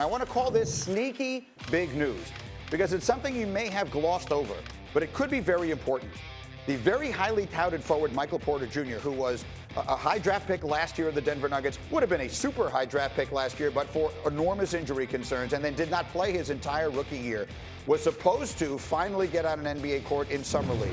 I want to call this sneaky big news because it's something you may have glossed over, but it could be very important. The very highly touted forward Michael Porter Jr., who was a high draft pick last year of the Denver Nuggets, would have been a super high draft pick last year, but for enormous injury concerns, and then did not play his entire rookie year, was supposed to finally get on an NBA court in Summer League.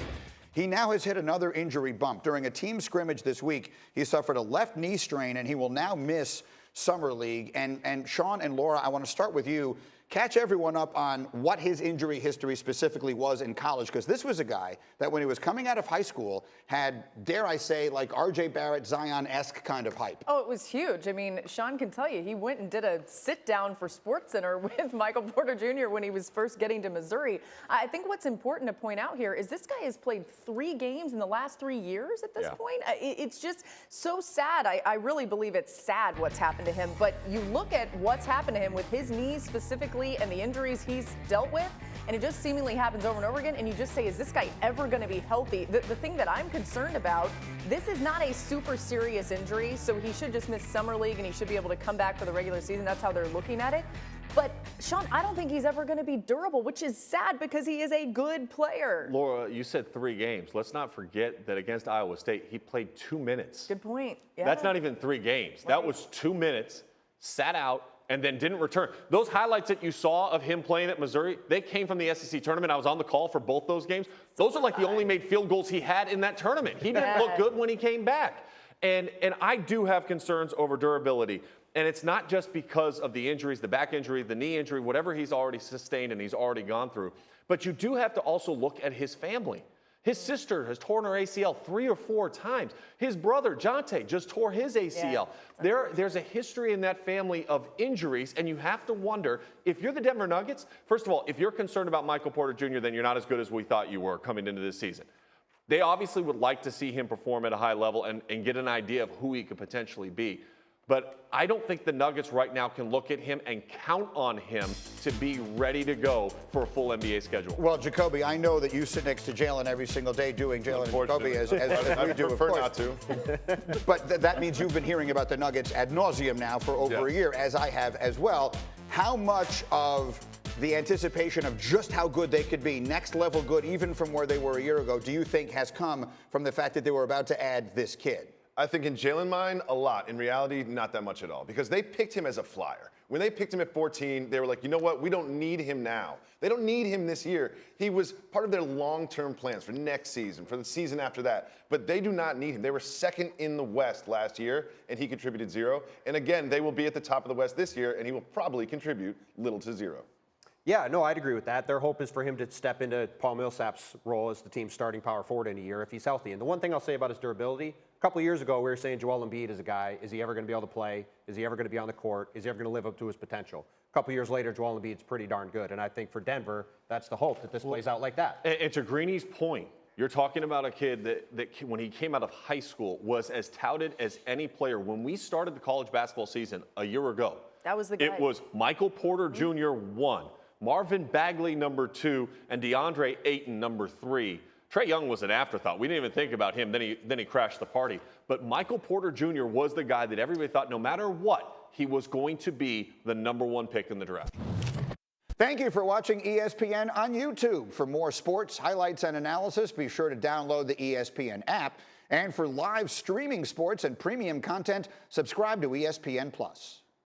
He now has hit another injury bump. During a team scrimmage this week, he suffered a left knee strain, and he will now miss Summer League. And Sean and Laura, I want to start with you. Catch everyone up on what his injury history specifically was in college, because this was a guy that when he was coming out of high school had, dare I say, like R.J. Barrett, Zion-esque kind of hype. Oh, it was huge. I mean, Sean can tell you, he went and did a sit-down for SportsCenter with Michael Porter Jr. when he was first getting to Missouri. I think what's important to point out here is this guy has played 3 games in the last 3 years at this point. It's just so sad. I really believe it's sad what's happened to him. But you look at what's happened to him with his knees specifically, and the injuries he's dealt with, and it just seemingly happens over and over again, and you just say, is this guy ever going to be healthy? The thing that I'm concerned about, this is not a super serious injury, so he should just miss Summer League and he should be able to come back for the regular season. That's how they're looking at it. But, Sean, I don't think he's ever going to be durable, which is sad because he is a good player. Laura, you said 3 games. Let's not forget that against Iowa State, he played 2 minutes. Good point. Yeah. That's not even 3 games. Right. That was 2 minutes, sat out, and then didn't return. Those highlights that you saw of him playing at Missouri, they came from the SEC tournament. I was on the call for both those games. Those are like the only made field goals he had in that tournament. He didn't look good when he came back. And I do have concerns over durability. And it's not just because of the injuries, the back injury, the knee injury, whatever he's already sustained and he's already gone through. But you do have to also look at his family. His sister has torn her ACL 3 or 4 times. His brother, Jonte, just tore his ACL. Yeah. There's a history in that family of injuries, and you have to wonder, if you're the Denver Nuggets, first of all, if you're concerned about Michael Porter Jr., then you're not as good as we thought you were coming into this season. They obviously would like to see him perform at a high level and get an idea of who he could potentially be. But I don't think the Nuggets right now can look at him and count on him to be ready to go for a full NBA schedule. Well, Jacoby, I know that you sit next to Jalen every single day doing Jalen and Jacoby as we do, of course. Not to. But that means you've been hearing about the Nuggets ad nauseum now for over a year, as I have as well. How much of the anticipation of just how good they could be, next level good, even from where they were a year ago, do you think has come from the fact that they were about to add this kid? I think in Jalen's mind, a lot. In reality, not that much at all. Because they picked him as a flyer. When they picked him at 14, they were like, you know what? We don't need him now. They don't need him this year. He was part of their long-term plans for next season, for the season after that. But they do not need him. They were second in the West last year, and he contributed 0. And again, they will be at the top of the West this year, and he will probably contribute little to 0. Yeah, no, I'd agree with that. Their hope is for him to step into Paul Millsap's role as the team's starting power forward in a year if he's healthy. And the one thing I'll say about his durability, a couple of years ago, we were saying Joel Embiid is a guy. Is he ever going to be able to play? Is he ever going to be on the court? Is he ever going to live up to his potential? A couple of years later, Joel Embiid's pretty darn good. And I think for Denver, that's the hope, that this plays out like that. And to Greeny's point, you're talking about a kid that when he came out of high school was as touted as any player. When we started the college basketball season a year ago, that was the guy. It was Michael Porter Jr. 1, Marvin Bagley number 2, and DeAndre Ayton number 3. Trae Young was an afterthought. We didn't even think about him. Then he crashed the party. But Michael Porter Jr. was the guy that everybody thought no matter what, he was going to be the number 1 pick in the draft. Thank you for watching ESPN on YouTube. For more sports, highlights, and analysis, be sure to download the ESPN app. And for live streaming sports and premium content, subscribe to ESPN+.